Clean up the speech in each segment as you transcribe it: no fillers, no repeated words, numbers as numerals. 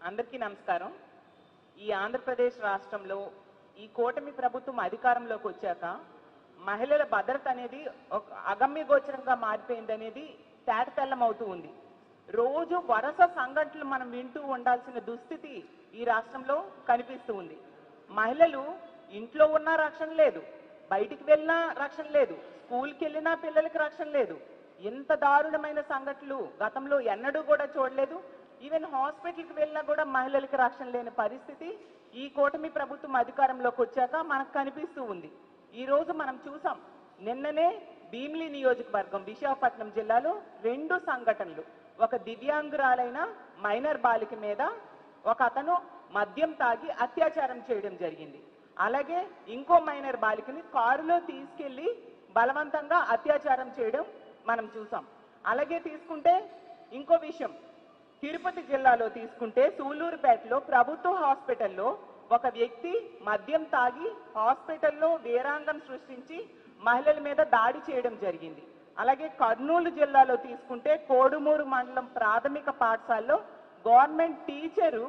అందరికీ నమస్కారం. ఈ ఆంధ్రప్రదేశ్ రాష్ట్రంలో ఈ కూటమి ప్రభుత్వం అధికారంలోకి వచ్చాక మహిళల భద్రత అనేది ఒక అగమ్య గోచరంగా మారిపోయింది అనేది తేటతెల్లమవుతూ ఉంది. రోజు వరుస సంఘటనలు మనం వింటూ ఉండాల్సిన దుస్థితి ఈ రాష్ట్రంలో కనిపిస్తూ ఉంది. మహిళలు ఇంట్లో ఉన్నా రక్షణ లేదు, బయటికి వెళ్ళినా రక్షణ లేదు, స్కూల్కి వెళ్ళినా పిల్లలకి రక్షణ లేదు. ఇంత దారుణమైన సంఘటనలు గతంలో ఎన్నడూ కూడా చూడలేదు. ఈవెన్ హాస్పిటల్కి వెళ్ళినా కూడా మహిళలకి రక్షణ లేని పరిస్థితి ఈ కూటమి ప్రభుత్వం అధికారంలోకి వచ్చాక మనకు కనిపిస్తూ ఉంది. ఈరోజు మనం చూసాం, నిన్ననే భీమిలి నియోజకవర్గం విశాఖపట్నం జిల్లాలో 2 సంఘటనలు. ఒక దివ్యాంగురాలైన మైనర్ బాలిక మీద ఒక అతను మద్యం తాగి అత్యాచారం చేయడం జరిగింది. అలాగే ఇంకో మైనర్ బాలికని కారులో తీసుకెళ్లి బలవంతంగా అత్యాచారం చేయడం మనం చూసాం. అలాగే తీసుకుంటే ఇంకో విషయం, తిరుపతి జిల్లాలో తీసుకుంటే సూలూరుపేటలో ప్రభుత్వ హాస్పిటల్లో ఒక వ్యక్తి మద్యం తాగి హాస్పిటల్లో వీరాంగం సృష్టించి మహిళల మీద దాడి చేయడం జరిగింది. అలాగే కర్నూలు జిల్లాలో తీసుకుంటే కోడుమూరు మండలం ప్రాథమిక పాఠశాలలో గవర్నమెంట్ టీచరు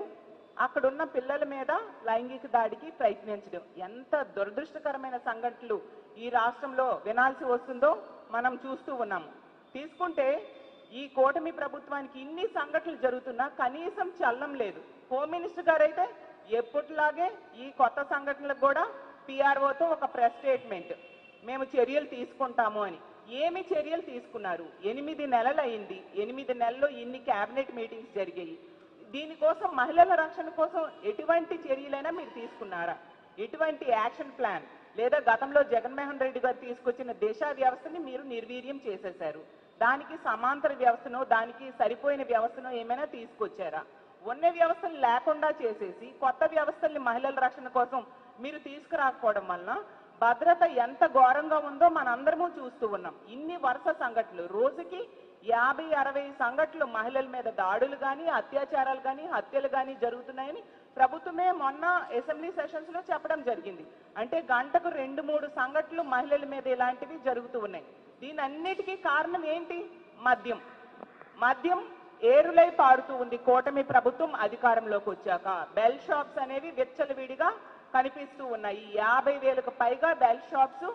అక్కడున్న పిల్లల మీద లైంగిక దాడికి ప్రయత్నించడం. ఎంత దురదృష్టకరమైన సంఘటనలు ఈ రాష్ట్రంలో వినాల్సి వస్తుందో మనం చూస్తూ ఉన్నాము. తీసుకుంటే ఈ కూటమి ప్రభుత్వానికి ఇన్ని సంఘటనలు జరుగుతున్నా కనీసం చలనం లేదు. హోమ్ మినిస్టర్ గారు అయితే ఎప్పటిలాగే ఈ కొత్త సంఘటనలకు కూడా పిఆర్ఓతో ఒక ప్రెస్ స్టేట్మెంట్, మేము చర్యలు తీసుకుంటాము అని. ఏమి చర్యలు తీసుకున్నారు? 8 నెలలు అయింది. 8 నెలల్లో ఇన్ని క్యాబినెట్ మీటింగ్స్ జరిగాయి. దీనికోసం మహిళల రక్షణ కోసం ఎటువంటి చర్యలైనా మీరు తీసుకున్నారా? ఎటువంటి యాక్షన్ ప్లాన్ లేదా గతంలో జగన్మోహన్ రెడ్డి గారు తీసుకొచ్చిన దిశ వ్యవస్థని మీరు నిర్వీర్యం చేసేశారు. దానికి సమాంతర వ్యవస్థనో దానికి సరిపోయిన వ్యవస్థనో ఏమైనా తీసుకొచ్చారా? ఉన్న వ్యవస్థలు లేకుండా చేసేసి కొత్త వ్యవస్థల్ని మహిళల రక్షణ కోసం మీరు తీసుకురాకపోవడం వలన భద్రత ఎంత ఘోరంగా ఉందో మనందరము చూస్తూ ఉన్నాం. ఇన్ని వరుస సంఘటనలు, రోజుకి 50-60 సంఘటనలు మహిళల మీద దాడులు కానీ అత్యాచారాలు కానీ హత్యలు కానీ జరుగుతున్నాయని ప్రభుత్వమే మొన్న అసెంబ్లీ సెషన్స్ లో చెప్పడం జరిగింది. అంటే గంటకు 2-3 సంఘటనలు మహిళల మీద ఇలాంటివి జరుగుతూ ఉన్నాయి. దీనన్నిటికీ కారణం ఏంటి? మద్యం ఏరులై పారుతూ ఉంది. కూటమి ప్రభుత్వం అధికారంలోకి వచ్చాక బెల్ షాప్స్ అనేవి విచ్చలవిడిగా కనిపిస్తూ ఉన్నాయి. 50,000కు పైగా బెల్ షాప్స్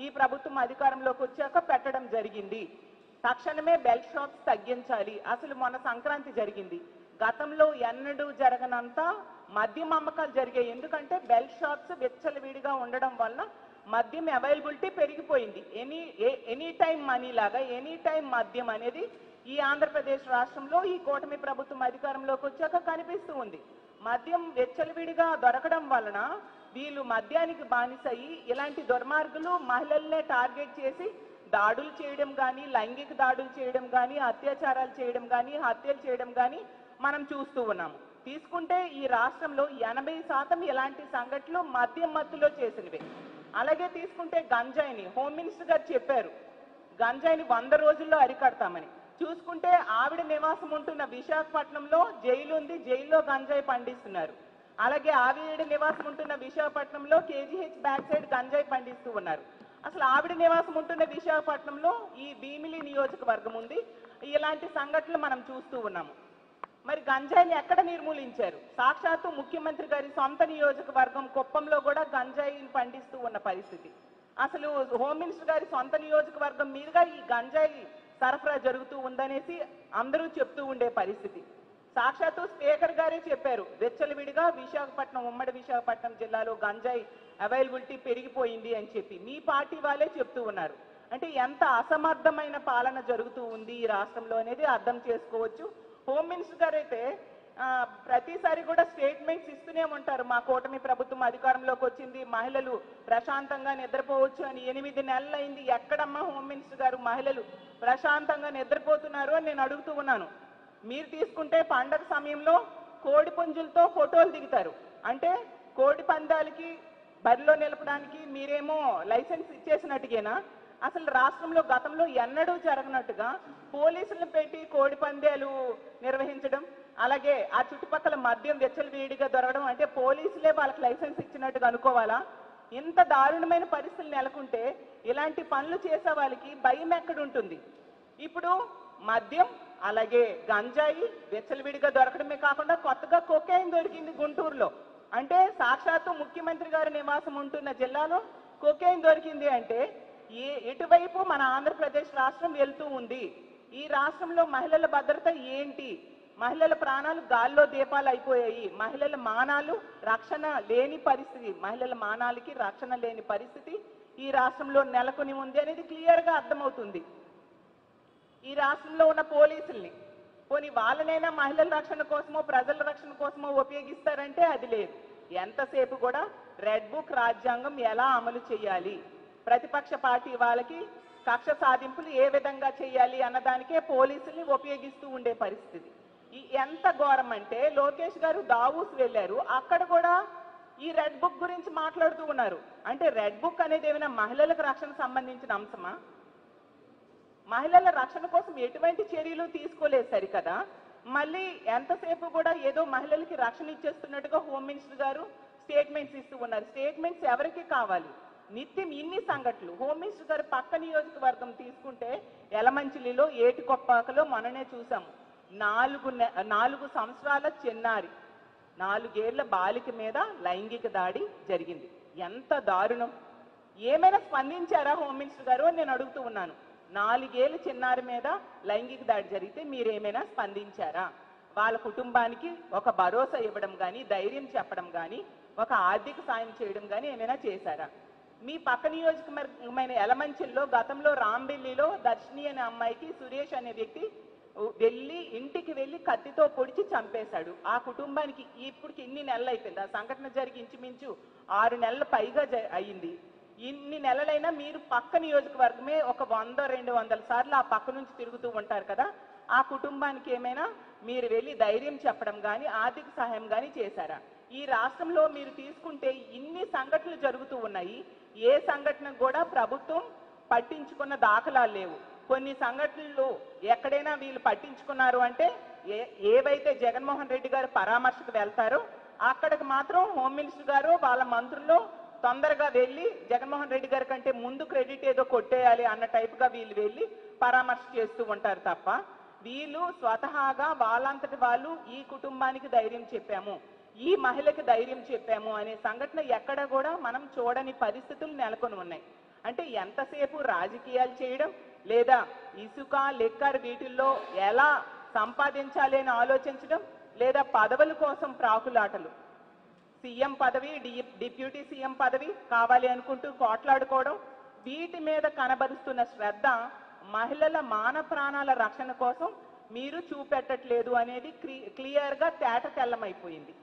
ఈ ప్రభుత్వం అధికారంలోకి వచ్చాక పెట్టడం జరిగింది. తక్షణమే బెల్ షాప్స్ తగ్గించాలి. అసలు మొన్న సంక్రాంతి జరిగింది, గతంలో ఎన్నడూ జరగనంత మద్యం అమ్మకాలు జరిగాయి. ఎందుకంటే బెల్ షాప్స్ విచ్చలవిడిగా ఉండడం వల్ల మద్యం అవైలబిలిటీ పెరిగిపోయింది. ఎనీ టైం మనీ లాగా ఎనీ టైం మద్యం అనేది ఈ ఆంధ్రప్రదేశ్ రాష్ట్రంలో ఈ కూటమి ప్రభుత్వం అధికారంలోకి వచ్చాక కనిపిస్తూ ఉంది. మద్యం వెచ్చలవిడిగా దొరకడం వలన వీళ్ళు మద్యానికి బానిసయ్యి ఇలాంటి దుర్మార్గులు మహిళల్నే టార్గెట్ చేసి దాడులు చేయడం కానీ, లైంగిక దాడులు చేయడం కానీ, అత్యాచారాలు చేయడం కానీ, హత్యలు చేయడం కానీ మనం చూస్తూ ఉన్నాము. తీసుకుంటే ఈ రాష్ట్రంలో 80% ఇలాంటి సంఘటనలు మద్యం మత్తులో చేసినవే. అలాగే తీసుకుంటే గంజాయిని హోమ్ మినిస్టర్ గారు చెప్పారు, గంజాయిని 100 రోజుల్లో అరికడతామని. చూసుకుంటే ఆవిడ నివాసం ఉంటున్న విశాఖపట్నంలో జైలు ఉంది, జైల్లో గంజాయి పండిస్తున్నారు. అలాగే ఆవిడ నివాసం ఉంటున్న విశాఖపట్నంలో కేజీహెచ్ బ్యాక్ సైడ్ గంజాయి పండిస్తూ ఉన్నారు. అసలు ఆవిడ నివాసం ఉంటున్న విశాఖపట్నంలో ఈ భీమిలి నియోజకవర్గం ఉంది. ఇలాంటి సంఘటనలు మనం చూస్తూ ఉన్నాము. మరి గంజాయిని ఎక్కడ నిర్మూలించారు? సాక్షాత్తు ముఖ్యమంత్రి గారి సొంత నియోజకవర్గం కుప్పంలో కూడా గంజాయిని పండిస్తూ ఉన్న పరిస్థితి. అసలు హోమ్ మినిస్టర్ గారి సొంత నియోజకవర్గం మీదుగా ఈ గంజాయి సరఫరా జరుగుతూ ఉందనేసి అందరూ చెప్తూ ఉండే పరిస్థితి. సాక్షాత్తు స్పీకర్ గారే చెప్పారు, వెచ్చలవిడిగా విశాఖపట్నం, ఉమ్మడి విశాఖపట్నం జిల్లాలో గంజాయి అవైలబిలిటీ పెరిగిపోయింది అని చెప్పి మీ పార్టీ వాళ్ళే చెప్తూ ఉన్నారు. అంటే ఎంత అసమర్థమైన పాలన జరుగుతూ ఉంది ఈ రాష్ట్రంలో అనేది అర్థం చేసుకోవచ్చు. హోమ్ మినిస్టర్ గారు అయితే ప్రతిసారి కూడా స్టేట్మెంట్స్ ఇస్తూనే ఉంటారు, మా కూటమి ప్రభుత్వం అధికారంలోకి వచ్చింది, మహిళలు ప్రశాంతంగా నిద్రపోవచ్చు అని. 8 నెలలు అయింది, ఎక్కడమ్మా హోమ్ మినిస్టర్ గారు మహిళలు ప్రశాంతంగా నిద్రపోతున్నారు అని నేను అడుగుతూ ఉన్నాను. మీరు తీసుకుంటే పండగ సమయంలో కోడి పుంజులతో ఫోటోలు దిగుతారు. అంటే కోడి పందాలకి బరిలో నిలపడానికి మీరేమో లైసెన్స్ ఇచ్చేసినట్టుగేనా? అసలు రాష్ట్రంలో గతంలో ఎన్నడూ జరగనట్టుగా పోలీసులను పెట్టి కోడి పందాలు నిర్వహించడం, అలాగే ఆ చుట్టుపక్కల మద్యం వెచ్చలవిడిగా దొరకడం, అంటే పోలీసులే వాళ్ళకి లైసెన్స్ ఇచ్చినట్టుగా అనుకోవాలా? ఇంత దారుణమైన పరిస్థితులు నెలకొంటే ఇలాంటి పనులు చేసే వాళ్ళకి భయం ఎక్కడుంటుంది? ఇప్పుడు మద్యం అలాగే గంజాయి విచ్చలవిడిగా దొరకడమే కాకుండా కొత్తగా కొకైన్ దొరికింది గుంటూరులో. అంటే సాక్షాత్తు ముఖ్యమంత్రి గారి నివాసం ఉంటున్న జిల్లాలో కొకైన్ దొరికింది అంటే ఎటువైపు మన ఆంధ్రప్రదేశ్ రాష్ట్రం వెళ్తూ ఉంది? ఈ రాష్ట్రంలో మహిళల భద్రత ఏంటి? మహిళల ప్రాణాలు గాల్లో దీపాలు అయిపోయాయి. మహిళల మానాలు రక్షణ లేని పరిస్థితి, మహిళల మానాలకి రక్షణ లేని పరిస్థితి ఈ రాష్ట్రంలో నెలకొని ఉంది అనేది క్లియర్గా అర్థమవుతుంది. ఈ రాష్ట్రంలో ఉన్న పోలీసుల్ని పోనీ వాళ్ళనైనా మహిళల రక్షణ కోసమో ప్రజల రక్షణ కోసమో ఉపయోగిస్తారంటే అది లేదు. ఎంతసేపు కూడా రెడ్ బుక్ రాజ్యాంగం ఎలా అమలు చేయాలి, ప్రతిపక్ష పార్టీ వాళ్ళకి కక్ష సాధింపులు ఏ విధంగా చేయాలి అన్నదానికే పోలీసుల్ని ఉపయోగిస్తూ ఉండే పరిస్థితి. ఎంత ఘోరం అంటే లోకేష్ గారు దావూస్ వెళ్ళారు, అక్కడ కూడా ఈ రెడ్ బుక్ గురించి మాట్లాడుతూ ఉన్నారు. అంటే రెడ్ బుక్ అనేది ఏమైనా మహిళలకు రక్షణ సంబంధించిన అంశమా? మహిళల రక్షణ కోసం ఎటువంటి చర్యలు తీసుకోలేదు సరికదా. మళ్ళీ ఎంతసేపు కూడా ఏదో మహిళలకి రక్షణ ఇచ్చేస్తున్నట్టుగా హోమ్ మినిస్టర్ గారు స్టేట్మెంట్స్ ఇస్తూ ఉన్నారు. స్టేట్మెంట్స్ ఎవరికి కావాలి? నిత్యం ఇన్ని సంఘటనలు. హోమ్ మినిస్టర్ గారు పక్క నియోజకవర్గం తీసుకుంటే యలమంచిలిలో ఏటికొప్పాకలో మననే చూసాము. 4 సంవత్సరాల చిన్నారి 4 ఏళ్ల బాలిక మీద లైంగిక దాడి జరిగింది. ఎంత దారుణం! ఏమైనా స్పందించారా హోమ్ మినిస్టర్ గారు అని నేను అడుగుతూ ఉన్నాను. 4 ఏళ్ల చిన్నారి మీద లైంగిక దాడి జరిగితే మీరేమైనా స్పందించారా? వాళ్ళ కుటుంబానికి ఒక భరోసా ఇవ్వడం కానీ, ధైర్యం చెప్పడం కానీ, ఒక ఆర్థిక సాయం చేయడం కానీ ఏమైనా చేశారా? మీ పక్క నియోజకవర్గమైన యలమంచిల్లో గతంలో రాంబెల్లిలో దర్శిని అనే అమ్మాయికి సురేష్ అనే వ్యక్తి ఇంటికి వెళ్ళి కత్తితో పొడిచి చంపేశాడు. ఆ కుటుంబానికి ఇప్పటికి ఇన్ని నెలలు అయిపోయింది. ఆ సంఘటన జరిగి ఇంచుమించు 6 నెలల పైగా అయ్యింది. ఇన్ని నెలలైనా మీరు పక్క నియోజకవర్గమే ఒక 100-200 సార్లు ఆ పక్క నుంచి తిరుగుతూ ఉంటారు కదా. ఆ కుటుంబానికి ఏమైనా మీరు వెళ్ళి ధైర్యం చెప్పడం కానీ, ఆర్థిక సహాయం కానీ చేశారా? ఈ రాష్ట్రంలో మీరు తీసుకుంటే ఇన్ని సంఘటనలు జరుగుతూ ఉన్నాయి. ఏ సంఘటన కూడా ప్రభుత్వం పట్టించుకున్న దాఖలాలు లేవు. కొన్ని సంఘటనలు ఎక్కడైనా వీళ్ళు పట్టించుకున్నారు అంటే ఏవైతే జగన్మోహన్ రెడ్డి గారు పరామర్శకు వెళ్తారో అక్కడికి మాత్రం హోమ్ మినిస్టర్ గారు వాళ్ళ మంత్రుల్లో తొందరగా వెళ్ళి జగన్మోహన్ రెడ్డి గారి కంటే ముందు క్రెడిట్ ఏదో కొట్టేయాలి అన్న టైప్గా వీళ్ళు వెళ్ళి పరామర్శ చేస్తూ ఉంటారు తప్ప వీళ్ళు స్వతహాగా వాళ్ళంతటి వాళ్ళు ఈ కుటుంబానికి ధైర్యం చెప్పాము, ఈ మహిళకి ధైర్యం చెప్పాము అనే సంఘటన ఎక్కడ కూడా మనం చూడని పరిస్థితులు నెలకొని ఉన్నాయి. అంటే ఎంతసేపు రాజకీయాలు చేయడం లేదా ఇసుక లెక్కర్ వీటిల్లో ఎలా సంపాదించాలి అని ఆలోచించడం లేదా పదవుల కోసం ప్రాకులాటలు, సీఎం పదవి డిప్యూటీ సీఎం పదవి కావాలి అనుకుంటూ కోట్లాడుకోవడం, వీటి మీద కనబరుస్తున్న శ్రద్ధ మహిళల మాన ప్రాణాల రక్షణ కోసం మీరు చూపెట్టట్లేదు అనేది క్లియర్గా తేట తెల్లమైపోయింది.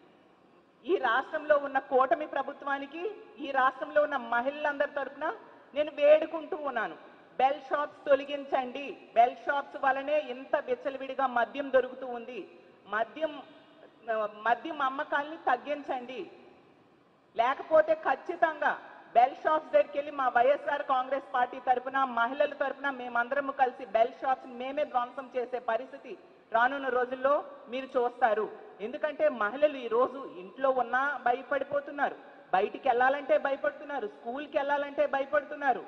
ఈ రాష్ట్రంలో ఉన్న కూటమి ప్రభుత్వానికి ఈ రాష్ట్రంలో ఉన్న మహిళలందరి తరఫున నేను వేడుకుంటూ ఉన్నాను, బెల్ షాప్స్ తొలగించండి. బెల్ షాప్స్ వలనే ఇంత విచ్చలవిడిగా మద్యం దొరుకుతూ ఉంది. మద్యం అమ్మకాల్ని తగ్గించండి. లేకపోతే ఖచ్చితంగా బెల్ షాప్స్ దగ్గరికి వెళ్ళి మా వైఎస్ఆర్ కాంగ్రెస్ పార్టీ తరఫున మహిళల తరఫున మేమందరము కలిసి బెల్ షాప్స్ మేమే ధ్వంసం చేసే పరిస్థితి రానున్న రోజుల్లో మీరు చూస్తారు. ఎందుకంటే మహిళలు ఈ రోజు ఇంట్లో ఉన్నా భయపడిపోతున్నారు, బయటికి వెళ్ళాలంటే భయపడుతున్నారు, స్కూల్కి వెళ్ళాలంటే భయపడుతున్నారు.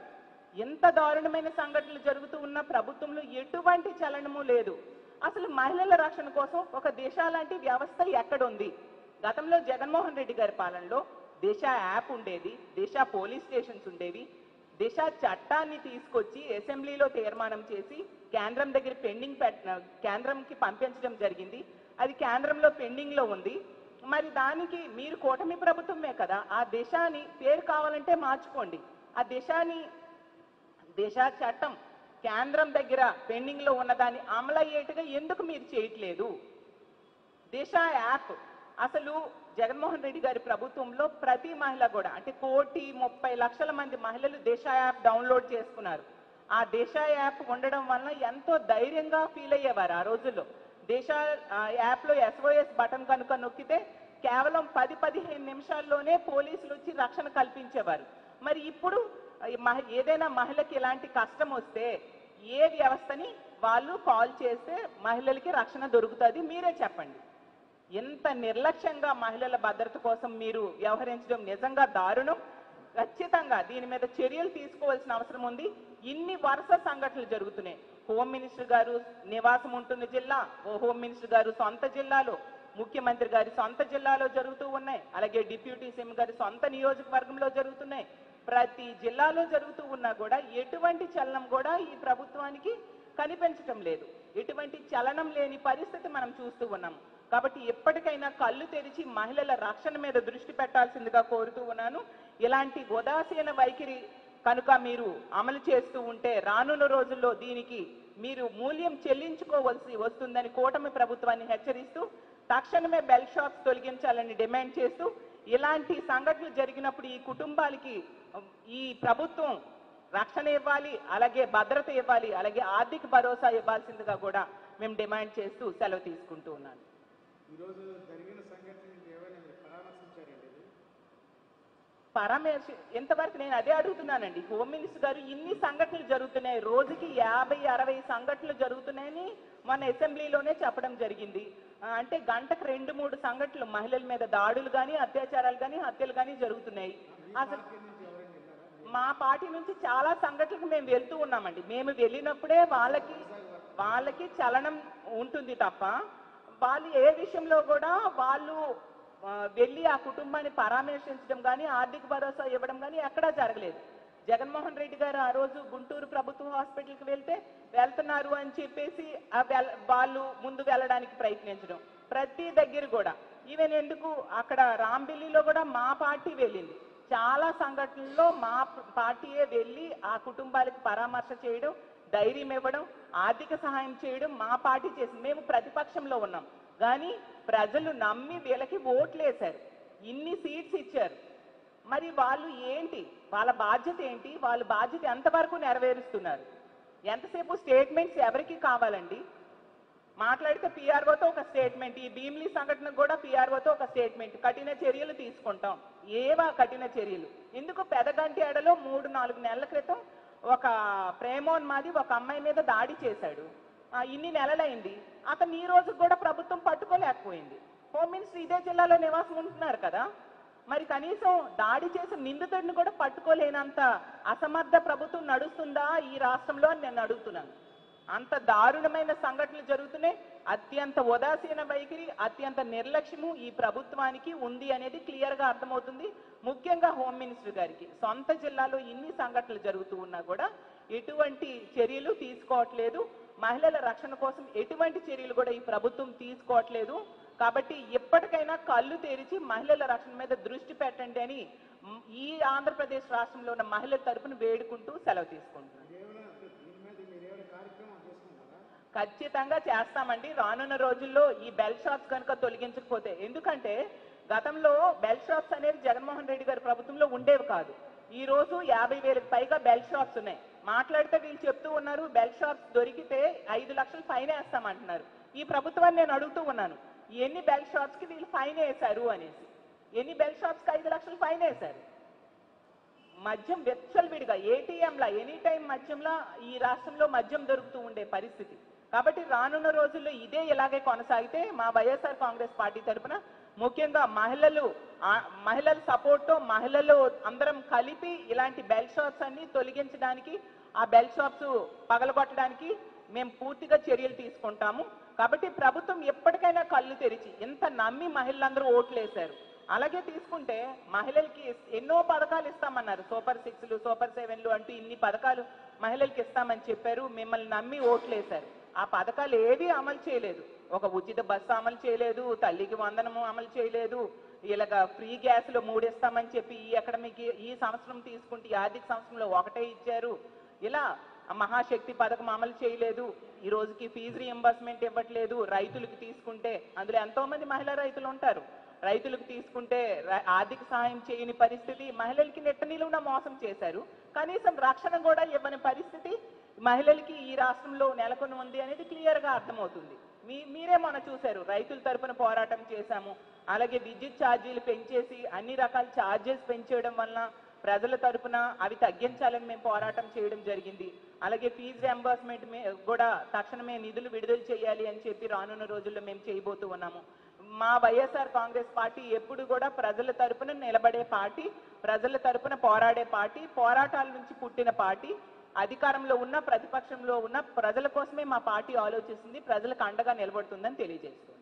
ఎంత దారుణమైన సంఘటనలు జరుగుతూ ఉన్న ప్రభుత్వంలో ఎటువంటి చలనము లేదు. అసలు మహిళల రక్షణ కోసం ఒక దిశ లాంటి వ్యవస్థ ఎక్కడుంది? గతంలో జగన్మోహన్ రెడ్డి గారి పాలనలో దిశ యాప్ ఉండేది, దిశ పోలీస్ స్టేషన్స్ ఉండేవి. దిశ చట్టాన్ని తీసుకొచ్చి అసెంబ్లీలో తీర్మానం చేసి కేంద్రం దగ్గర కేంద్రంకి పంపించడం జరిగింది. అది కేంద్రంలో పెండింగ్లో ఉంది. మరి దానికి మీరు కూటమి ప్రభుత్వమే కదా, ఆ దిశని పేరు కావాలంటే మార్చుకోండి. ఆ దిశ చట్టం కేంద్రం దగ్గర పెండింగ్లో ఉన్నదాన్ని అమలయ్యేట్టుగా ఎందుకు మీరు చేయట్లేదు? దిశ యాప్ అసలు జగన్మోహన్ రెడ్డి గారి ప్రభుత్వంలో ప్రతి మహిళ కూడా అంటే 1,30,00,000 మంది మహిళలు దిశ యాప్ డౌన్లోడ్ చేసుకున్నారు. ఆ దిశ యాప్ ఉండడం వల్ల ఎంతో ధైర్యంగా ఫీల్ అయ్యేవారు ఆ రోజుల్లో. దిశ యాప్లో SOS బటన్ కనుక నొక్కితే కేవలం 10-15 నిమిషాల్లోనే పోలీసులు వచ్చి రక్షణ కల్పించేవారు. మరి ఇప్పుడు ఏదైనా మహిళకి ఇలాంటి కష్టం వస్తే ఏ వ్యవస్థని వాళ్ళు కాల్ చేస్తే మహిళలకి రక్షణ దొరుకుతుంది? మీరే చెప్పండి. ఎంత నిర్లక్ష్యంగా మహిళల భద్రత కోసం మీరు వ్యవహరించడం నిజంగా దారుణం. ఖచ్చితంగా దీని మీద చర్యలు తీసుకోవాల్సిన అవసరం ఉంది. ఇన్ని వరుస సంఘటనలు జరుగుతున్నాయి. హోమ్ మినిస్టర్ గారు నివాసం ఉంటున్న జిల్లా, హోమ్ మినిస్టర్ గారు సొంత జిల్లాలో, ముఖ్యమంత్రి గారి సొంత జిల్లాలో జరుగుతూ ఉన్నాయి. అలాగే డిప్యూటీ సీఎం గారి సొంత నియోజకవర్గంలో జరుగుతున్నాయి. ప్రతి జిల్లాలో జరుగుతూ ఉన్నా కూడా ఎటువంటి చలనం కూడా ఈ ప్రభుత్వానికి కనిపించటం లేదు. ఎటువంటి చలనం లేని పరిస్థితి మనం చూస్తూ ఉన్నాం. కాబట్టి ఎప్పటికైనా కళ్ళు తెరిచి మహిళల రక్షణ మీద దృష్టి పెట్టాల్సిందిగా కోరుతూ ఉన్నాను. ఇలాంటి ఉదాసీన వైఖరి కనుక మీరు అమలు చేస్తూ ఉంటే రానున్న రోజుల్లో దీనికి మీరు మూల్యం చెల్లించుకోవాల్సి వస్తుందని కూటమి ప్రభుత్వాన్ని హెచ్చరిస్తూ తక్షణమే బెల్ షాప్స్ తొలగించాలని డిమాండ్ చేస్తూ ఇలాంటి సంఘటనలు జరిగినప్పుడు ఈ కుటుంబాలకి ఈ ప్రభుత్వం రక్షణ ఇవ్వాలి, అలాగే భద్రత ఇవ్వాలి, అలాగే ఆర్థిక భరోసా ఇవ్వాల్సిందిగా కూడా మేము డిమాండ్ చేస్తూ సెలవు తీసుకుంటూ ఉన్నాను. ఈరోజు జరిగిన సంఘటనలు ఏమైనా పరామర్శించారండి? ఇంతవరకు నేను అదే అడుగుతున్నానండి. హోమ్ మినిస్టర్ గారు ఇన్ని సంఘటనలు జరుగుతున్నాయి, రోజుకి 50-60 సంఘటనలు జరుగుతున్నాయని మన అసెంబ్లీలోనే చెప్పడం జరిగింది. అంటే గంటకు 2-3 సంఘటనలు మహిళల మీద దాడులు కానీ, అత్యాచారాలు కానీ, హత్యలు కానీ జరుగుతున్నాయి. అసలు మా పార్టీ నుంచి చాలా సంఘటనలకు మేము వెళ్తూ ఉన్నామండి. మేము వెళ్ళినప్పుడే వాళ్ళకి చలనం ఉంటుంది తప్ప వాళ్ళు ఏ విషయంలో కూడా వాళ్ళు వెళ్ళి ఆ కుటుంబాన్ని పరామర్శించడం కానీ, ఆర్థిక భరోసా ఇవ్వడం కానీ ఎక్కడా జరగలేదు. జగన్మోహన్ రెడ్డి గారు ఆ రోజు గుంటూరు ప్రభుత్వ హాస్పిటల్కి వెళ్తున్నారు అని చెప్పేసి వాళ్ళు ముందు వెళ్ళడానికి ప్రయత్నించడం, ప్రతి దగ్గర కూడా ఈవెన్ ఎందుకు అక్కడ రాంబిల్లిలో కూడా మా పార్టీ వెళ్ళింది. చాలా సంఘటనల్లో మా పార్టీయే వెళ్ళి ఆ కుటుంబాలకు పరామర్శ చేయడం, ధైర్యం ఇవ్వడం, ఆర్థిక సహాయం చేయడం మా పార్టీ చేసింది. మేము ప్రతిపక్షంలో ఉన్నాం కానీ ప్రజలు నమ్మి వీళ్ళకి ఓట్లు వేశారు, ఇన్ని సీట్స్ ఇచ్చారు. మరి వాళ్ళు ఏంటి, వాళ్ళ బాధ్యత ఏంటి, వాళ్ళ బాధ్యత ఎంతవరకు నెరవేరుస్తున్నారు? ఎంతసేపు స్టేట్మెంట్స్ ఎవరికి కావాలండి? మాట్లాడితే పిఆర్ఓతో ఒక స్టేట్మెంట్, ఈ భీమిలీ సంఘటన కూడా పిఆర్ఓతో ఒక స్టేట్మెంట్, కఠిన చర్యలు తీసుకుంటాం. ఏవా కఠిన చర్యలు? ఎందుకు పెదగంట్యాడలో 3-4 నెలల క్రితం ఒక ప్రేమోన్మాది ఒక అమ్మాయి మీద దాడి చేశాడు, ఇన్ని నెలలైంది, అతను ఈ రోజు కూడా ప్రభుత్వం పట్టుకోలేకపోయింది. హోమ్ మినిస్టర్ ఇదే జిల్లాలో నివాసం ఉంటున్నారు కదా, మరి కనీసం దాడి చేసిన నిందితుడిని కూడా పట్టుకోలేనంత అసమర్థ ప్రభుత్వం నడుస్తుందా ఈ రాష్ట్రంలో అని నేను అడుగుతున్నాను. అంత దారుణమైన సంఘటనలు జరుగుతున్నాయి. అత్యంత ఉదాసీన వైఖరి, అత్యంత నిర్లక్ష్యము ఈ ప్రభుత్వానికి ఉంది అనేది క్లియర్గా అర్థమవుతుంది. ముఖ్యంగా హోమ్ మినిస్టర్ గారికి సొంత జిల్లాలో ఇన్ని సంఘటనలు జరుగుతూ ఉన్నా కూడా ఎటువంటి చర్యలు తీసుకోవట్లేదు. మహిళల రక్షణ కోసం ఎటువంటి చర్యలు కూడా ఈ ప్రభుత్వం తీసుకోవట్లేదు. కాబట్టి ఎప్పటికైనా కళ్ళు తెరిచి మహిళల రక్షణ మీద దృష్టి పెట్టండి అని ఈ ఆంధ్రప్రదేశ్ రాష్ట్రంలో ఉన్న మహిళల తరపున వేడుకుంటూ సెలవు తీసుకుంటున్నాను. ఖచ్చితంగా చేస్తామండి. రానున్న రోజుల్లో ఈ బెల్ షాప్స్ కనుక తొలగించకపోతే, ఎందుకంటే గతంలో బెల్ షాప్స్ అనేది జగన్మోహన్ రెడ్డి గారి ప్రభుత్వంలో ఉండేవి కాదు. ఈ రోజు 50,000కి పైగా బెల్ షాప్స్ ఉన్నాయి. మాట్లాడితే వీళ్ళు చెప్తూ ఉన్నారు బెల్ షాప్స్ దొరికితే 5 లక్షలు ఫైన్ వేస్తామంటున్నారు. ఈ ప్రభుత్వాన్ని నేను అడుగుతూ ఉన్నాను, ఎన్ని బెల్ షాప్స్ కి వీళ్ళు ఫైన్ వేశారు అనేసి. ఎన్ని బెల్ షాప్స్ కి 5 లక్షలు ఫైన్ వేశారు? మద్యం విచ్చలవిడిగా ఏటీఎంలా ఎనీ టైం మద్యంలా ఈ రాష్ట్రంలో మద్యం దొరుకుతూ ఉండే పరిస్థితి. కాబట్టి రానున్న రోజుల్లో ఇదే ఇలాగే కొనసాగితే మా వైఎస్ఆర్ కాంగ్రెస్ పార్టీ తరఫున ముఖ్యంగా మహిళల సపోర్ట్తో మహిళలు అందరం కలిపి ఇలాంటి బెల్ షాప్స్ అన్ని తొలగించడానికి, ఆ బెల్ షాప్స్ పగలగొట్టడానికి మేము పూర్తిగా చర్యలు తీసుకుంటాము. కాబట్టి ప్రభుత్వం ఎప్పటికైనా కళ్ళు తెరిచి, ఇంత నమ్మి మహిళలందరూ ఓట్లు వేశారు, అలాగే తీసుకుంటే మహిళలకి ఎన్నో పథకాలు ఇస్తామన్నారు, సూపర్ 6లు, సూపర్ 7లు అంటూ ఇన్ని పథకాలు మహిళలకి ఇస్తామని చెప్పారు. మిమ్మల్ని నమ్మి ఓట్లు వేశారు. ఆ పథకాలు ఏవి అమలు చేయలేదు. ఒక ఉచిత బస్సు అమలు చేయలేదు, తల్లికి వందనము అమలు చేయలేదు, ఇలాగ ఫ్రీ గ్యాస్లు 3 ఇస్తామని చెప్పి ఈ సంవత్సరం తీసుకుంటే ఈ ఆర్థిక సంవత్సరంలో 1 ఇచ్చారు. ఇలా మహాశక్తి పథకం అమలు చేయలేదు. ఈ రోజుకి ఫీజు రీఎంబర్స్మెంట్ ఇవ్వట్లేదు. రైతులకు తీసుకుంటే అందులో ఎంతో మంది మహిళా రైతులు ఉంటారు. రైతులకు తీసుకుంటే ఆర్థిక సహాయం చేయని పరిస్థితి, మహిళలకి నెట్ట నిలువున మోసం చేశారు. కనీసం రక్షణ కూడా ఇవ్వని పరిస్థితి మహిళలకి ఈ రాష్ట్రంలో నెలకొని ఉంది అనేది క్లియర్గా అర్థమవుతుంది. మీరే మొన్న చూశారు, రైతుల తరపున పోరాటం చేశాము. అలాగే విద్యుత్ ఛార్జీలు పెంచేసి అన్ని రకాల ఛార్జెస్ పెంచేయడం వలన ప్రజల తరపున అవి తగ్గించాలని మేము పోరాటం చేయడం జరిగింది. అలాగే ఫీజు రియంబర్స్మెంట్ కూడా తక్షణమే నిధులు విడుదల చేయాలి అని చెప్పి రానున్న రోజుల్లో మేము చేయబోతూ ఉన్నాము. మా వైఎస్ఆర్ కాంగ్రెస్ పార్టీ ఎప్పుడు కూడా ప్రజల తరపున నిలబడే పార్టీ, ప్రజల తరపున పోరాడే పార్టీ, పోరాటాల నుంచి పుట్టిన పార్టీ. అధికారంలో ఉన్న ప్రతిపక్షంలో ఉన్న ప్రజల కోసమే మా పార్టీ ఆలోచిస్తుంది, ప్రజలకు అండగా నిలబడుతుందని తెలియజేస్తుంది.